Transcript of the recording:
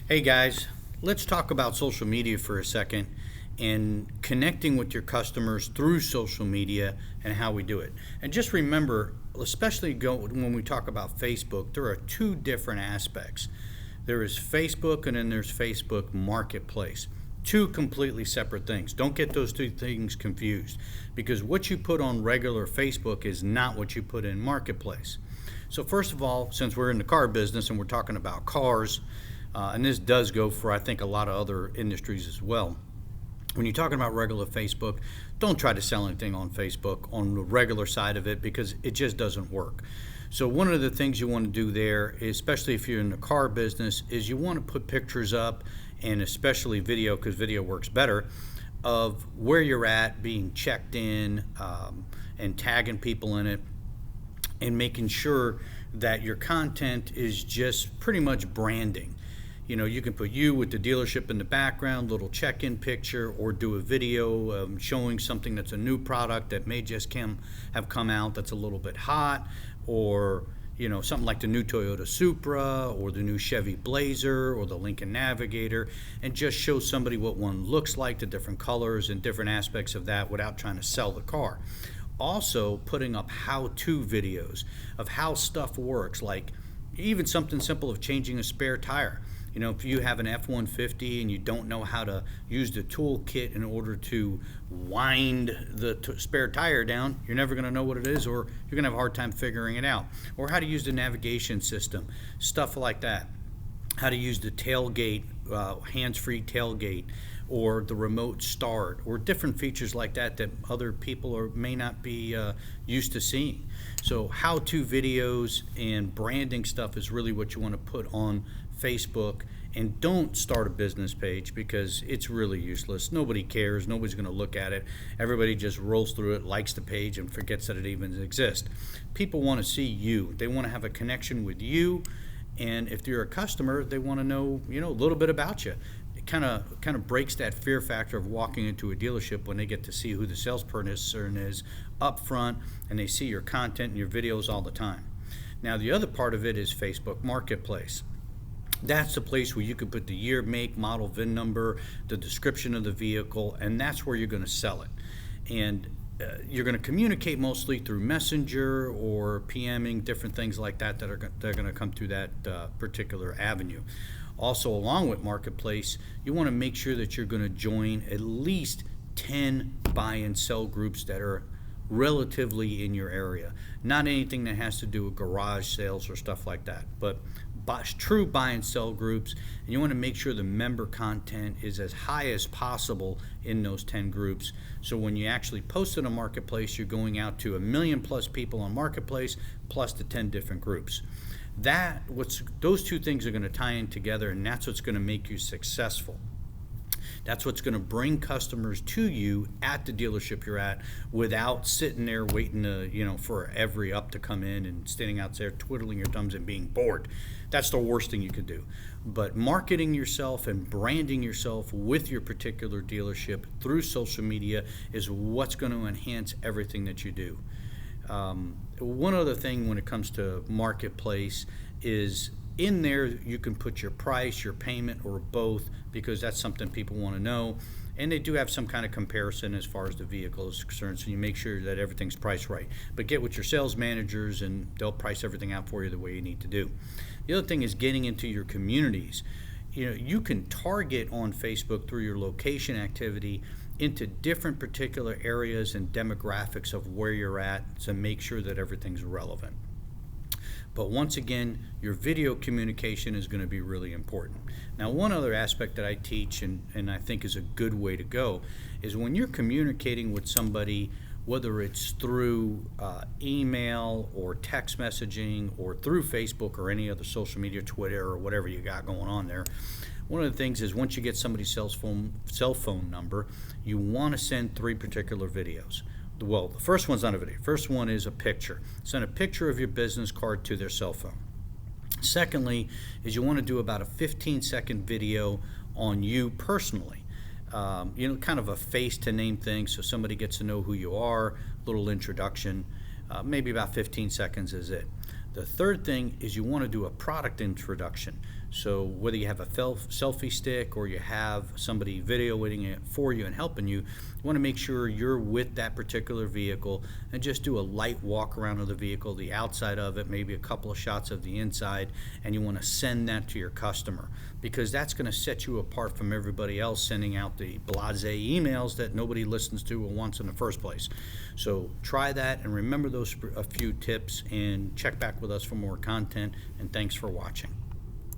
Hey guys, let's talk about social media for a second and connecting with your customers through social media and how we do it. And just remember, especially when we talk about Facebook, there are two different aspects. There is Facebook and then there's Facebook Marketplace. Two completely separate things. Don't get those two things confused because what you put on regular Facebook is not what you put in Marketplace. So first of all, since we're in the car business and we're talking about cars, and this does go for, I think, a lot of other industries as well. When you're talking about regular Facebook, don't try to sell anything on Facebook on the regular side of it because it just doesn't work. So one of the things you want to do there, especially if you're in the car business, is you want to put pictures up, and especially video, because video works better, of where you're at, being checked in, and tagging people in it, and making sure that your content is just pretty much branding. You know, you can put you with the dealership in the background, little check-in picture, or do a video showing something that's a new product that may just have come out that's a little bit hot, or you know, something like the new Toyota Supra or the new Chevy Blazer or the Lincoln Navigator, and just show somebody what one looks like, the different colors and different aspects of that without trying to sell the car. Also putting up how-to videos of how stuff works, like even something simple of changing a spare tire. You know, if you have an F-150 and you don't know how to use the toolkit in order to wind the spare tire down, you're never going to know what it is, or you're going to have a hard time figuring it out. Or how to use the navigation system, stuff like that. How to use the tailgate, hands-free tailgate, or the remote start, or different features like that that other people may not be used to seeing. So how-to videos and branding stuff is really what you want to put on Facebook. And don't start a business page because it's really useless. Nobody cares. Nobody's going to look at it. Everybody just rolls through it, likes the page, and forgets that it even exists. People want to see you. They want to have a connection with you. And if you're a customer, they want to know, you know, a little bit about you. It kind of breaks that fear factor of walking into a dealership when they get to see who the salesperson is up front, and they see your content and your videos all the time. Now, the other part of it is Facebook Marketplace. That's the place where you can put the year, make, model, VIN number, the description of the vehicle, and that's where you're going to sell it. And you're going to communicate mostly through Messenger or PMing, different things like that that are going to come through that particular avenue. Also, along with Marketplace, you want to make sure that you're going to join at least 10 buy and sell groups that are relatively in your area. Not anything that has to do with garage sales or stuff like that, but true buy and sell groups. And you want to make sure the member content is as high as possible in those 10 groups. So when you actually post in a Marketplace, you're going out to 1 million plus people on Marketplace plus the 10 different groups. Those two things are going to tie in together, and that's what's going to make you successful. That's what's going to bring customers to you at the dealership you're at without sitting there waiting to, for every up to come in and standing out there twiddling your thumbs and being bored. That's the worst thing you could do. But marketing yourself and branding yourself with your particular dealership through social media is what's going to enhance everything that you do. One other thing when it comes to Marketplace is in there you can put your price, your payment, or both, because that's something people want to know. And they do have some kind of comparison as far as the vehicle is concerned, so you make sure that everything's priced right. But get with your sales managers and they'll price everything out for you the way you need to do. The other thing is getting into your communities. You can target on Facebook through your location activity into different particular areas and demographics of where you're at to make sure that everything's relevant. But once again, your video communication is going to be really important. Now, one other aspect that I teach and I think is a good way to go is when you're communicating with somebody, whether it's through email or text messaging or through Facebook or any other social media, Twitter or whatever you got going on there, one of the things is once you get somebody's cell phone number, you want to send 3 particular videos. Well, the first one's not a video. First one is a picture. Send a picture of your business card to their cell phone. Secondly, is you want to do about a 15-second video on you personally. Kind of a face to name thing, so somebody gets to know who you are, little introduction. Maybe about 15 seconds is it. The third thing is you want to do a product introduction. So whether you have a selfie stick or you have somebody videoing it for you and helping you, you want to make sure you're with that particular vehicle and just do a light walk around of the vehicle, the outside of it, maybe a couple of shots of the inside, and you want to send that to your customer, because that's going to set you apart from everybody else sending out the blasé emails that nobody listens to or wants in the first place. So try that and remember those a few tips, and check back with us for more content, and thanks for watching.